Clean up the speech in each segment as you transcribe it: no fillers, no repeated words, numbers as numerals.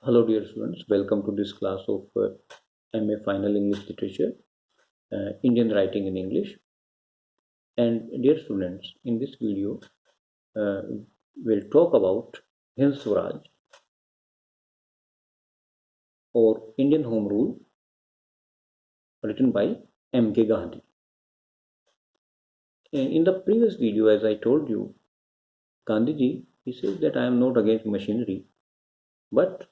Hello dear students, welcome to this class of MA Final English Literature, Indian Writing in English. And dear students, in this video, uh, we'll talk about Hind Swaraj or Indian Home Rule written by M.K.Gandhi. In the previous video, as I told you, Gandhiji, he says that I am not against machinery, but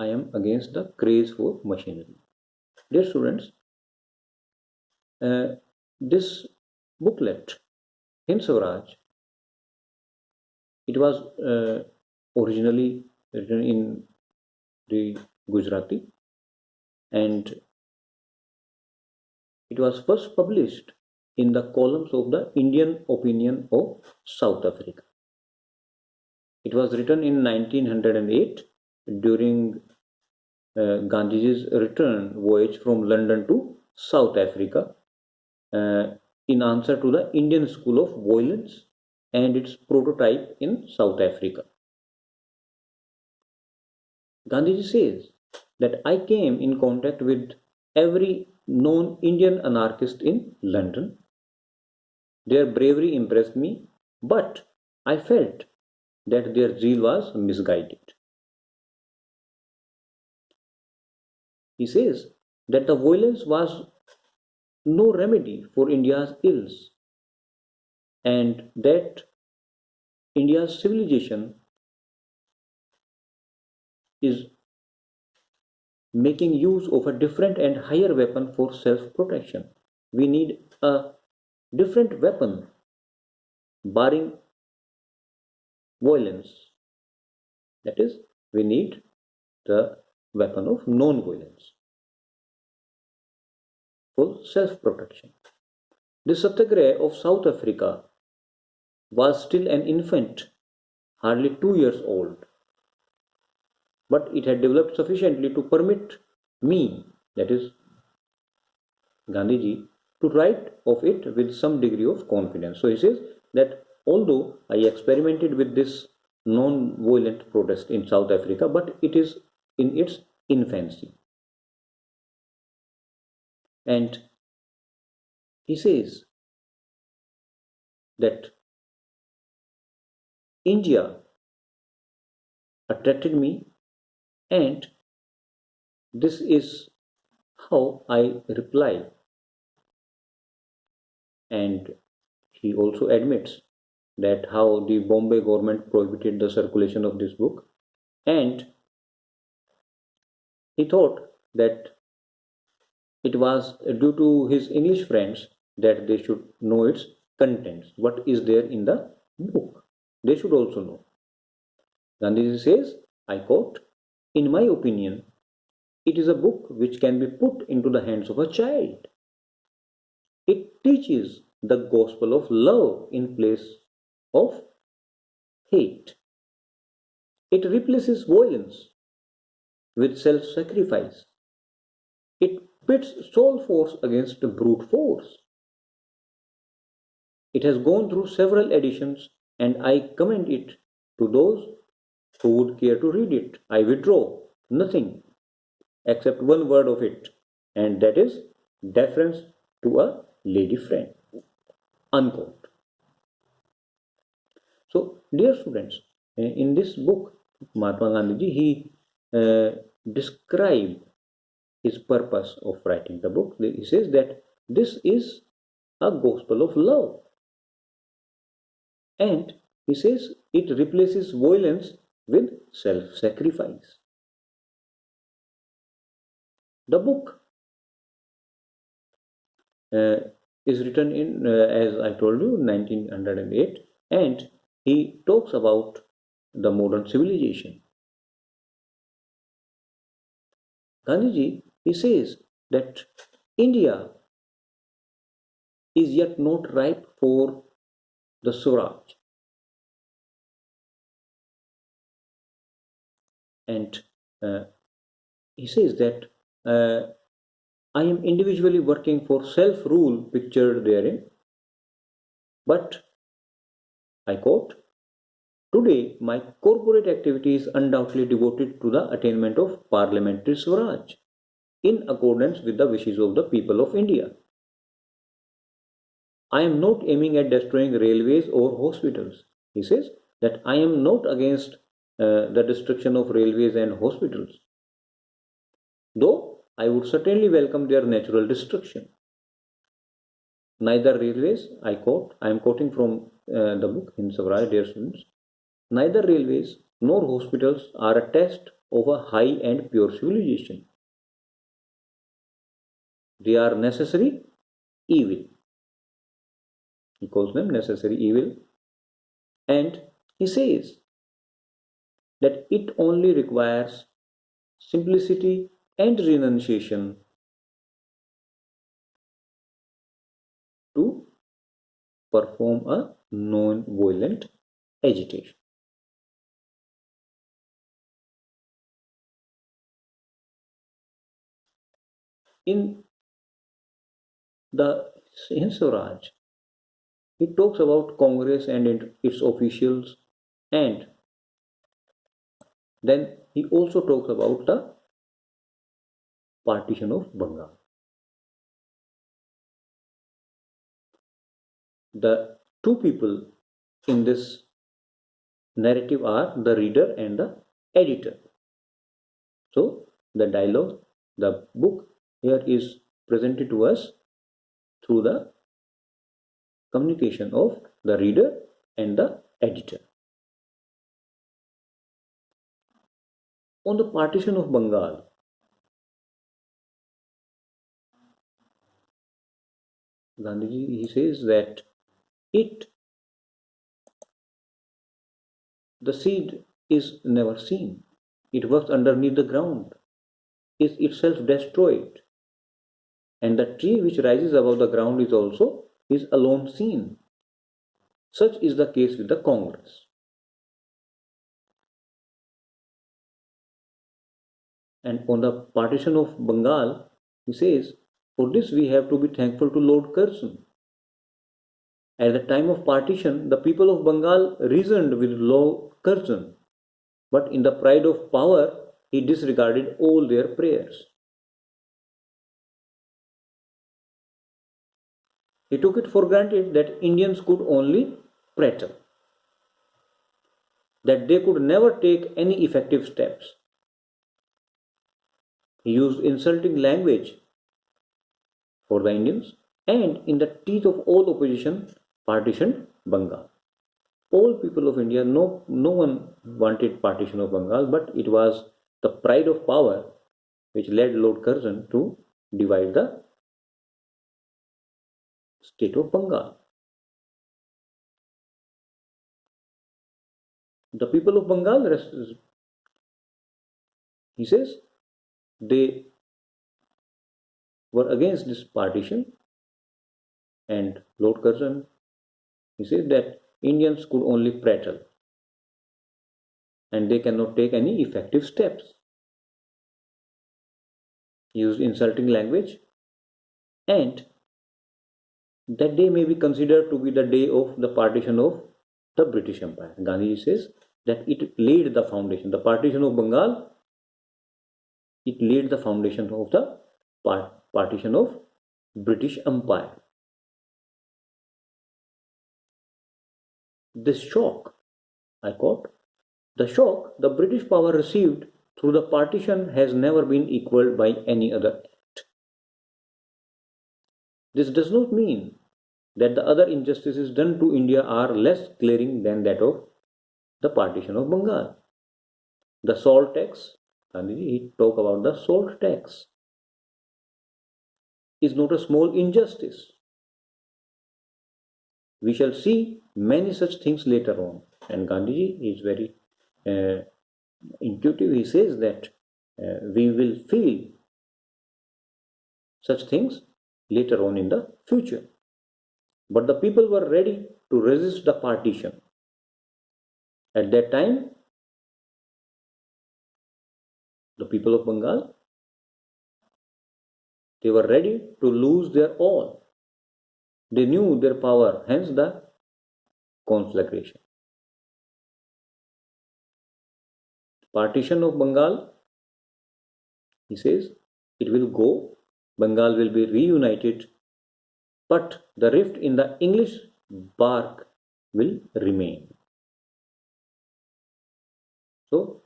I am against the craze for machinery. Dear students, this booklet, Hind Swaraj, it was originally written in the Gujarati, and it was first published in the columns of the Indian Opinion of South Africa. It was written in 1908 during Gandhiji's return voyage from London to South Africa in answer to the Indian School of Violence and its prototype in South Africa. Gandhiji says that I came in contact with every known Indian anarchist in London. Their bravery impressed me, but I felt that their zeal was misguided. He says that the violence was no remedy for India's ills and that India's civilization is making use of a different and higher weapon for self-protection. We need a different weapon barring violence. That is, we need the weapon of non-violence for self-protection. The Satyagraha of South Africa was still an infant, hardly 2 years old, but it had developed sufficiently to permit me, that is Gandhiji, to write of it with some degree of confidence. So he says that although I experimented with this non-violent protest in South Africa, but it is in its infancy. And he says that India attracted me, and this is how I reply. And he also admits that how the Bombay government prohibited the circulation of this book, and he thought that it was due to his English friends that they should know its contents. What is there in the book? They should also know. Gandhiji says, I quote, in my opinion, it is a book which can be put into the hands of a child. It teaches the gospel of love in place of hate. It replaces violence with self sacrifice. It pits soul force against brute force. It has gone through several editions, and I commend it to those who would care to read it. I withdraw nothing except one word of it, and that is deference to a lady friend. Unquote. So, dear students, in this book, Mahatma Gandhi he described his purpose of writing the book. He says that this is a gospel of love, and he says it replaces violence with self-sacrifice. The book uh, is written in, as I told you, 1908, and he talks about the modern civilization. Gandhiji, he says that India is yet not ripe for the Swaraj, and uh, he says that I am individually working for self-rule pictured therein, but I quote, Today, my corporate activity is undoubtedly devoted to the attainment of parliamentary Swaraj in accordance with the wishes of the people of India. I am not aiming at destroying railways or hospitals. He says that I am not against the destruction of railways and hospitals, though I would certainly welcome their natural destruction. Neither railways, I am quoting from the book Hind Swaraj, dear students, neither railways nor hospitals are a test of a high and pure civilization. They are necessary evil. He calls them necessary evil. And he says that it only requires simplicity and renunciation to perform a non-violent agitation. In the Hind Swaraj, he talks about Congress and its officials, and then he also talks about the partition of Bengal. The two people in this narrative are the reader and the editor. So the dialogue, the book here is presented to us through the communication of the reader and the editor. On the partition of Bengal, Gandhiji, he says that it, the seed is never seen. It works underneath the ground, is itself destroyed, and the tree which rises above the ground is alone seen. Such is the case with the Congress. And on the partition of Bengal, he says, for this we have to be thankful to Lord Curzon. At the time of partition, the people of Bengal reasoned with Lord Curzon, but in the pride of power, he disregarded all their prayers. He took it for granted that Indians could only prattle, that they could never take any effective steps. He used insulting language for the Indians, and in the teeth of all opposition, partitioned Bengal. All people of India, no one wanted partition of Bengal, but it was the pride of power which led Lord Curzon to divide the state of Bengal. The people of Bengal, he says, they were against this partition, and Lord Curzon, he said that Indians could only prattle and they cannot take any effective steps. He used insulting language, and that day may be considered to be the day of the partition of the British Empire. Gandhi says that it laid the foundation. The partition of Bengal, it laid the foundation of the partition of British Empire. This shock, I quote, the shock the British power received through the partition has never been equaled by any other act. This does not mean that the other injustices done to India are less glaring than that of the partition of Bengal. The salt tax, Gandhiji, he talked about the salt tax, is not a small injustice. We shall see many such things later on. And Gandhiji is very intuitive. He says that we will feel such things later on in the future. But the people were ready to resist the partition. At that time, the people of Bengal, they were ready to lose their all. They knew their power, hence the conflagration. partition of Bengal, he says, it will go, Bengal will be reunited, but the rift in the English bark will remain. So,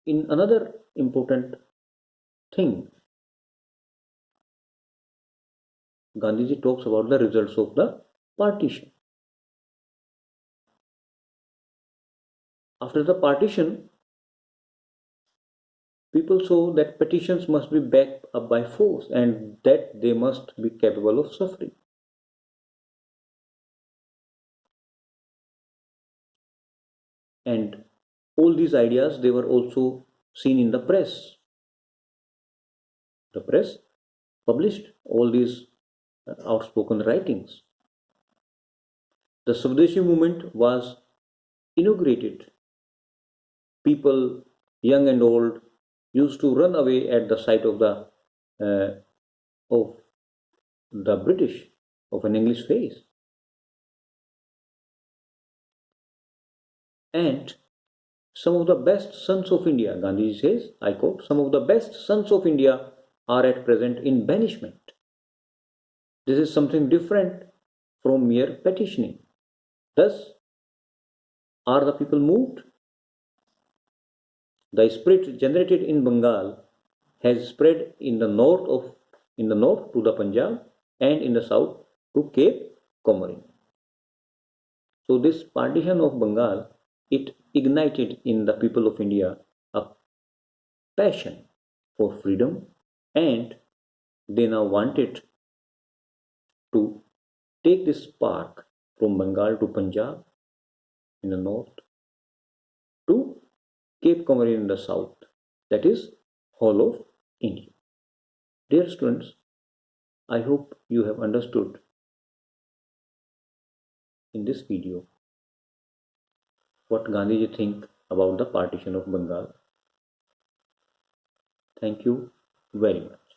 in another important thing, Gandhiji talks about the results of the partition. After the partition, people saw that petitions must be backed up by force and that they must be capable of suffering. And all these ideas, they were also seen in the press. The press published all these outspoken writings. The Swadeshi movement was inaugurated. People, young and old, used to run away at the sight uh, of the British, of an English face. And some of the best sons of India, Gandhiji says, I quote, some of the best sons of India are at present in banishment. This is something different from mere petitioning. Thus, are the people moved? The spirit generated in Bengal has spread in the north to the Punjab and in the south to Cape Comorin. So this partition of Bengal, it ignited in the people of India a passion for freedom, and they now wanted to take this spark from Bengal to Punjab in the north to Cape Comorin in the south, that is whole of India. Dear students, I hope you have understood in this video what Gandhiji think about the partition of Bengal. Thank you very much.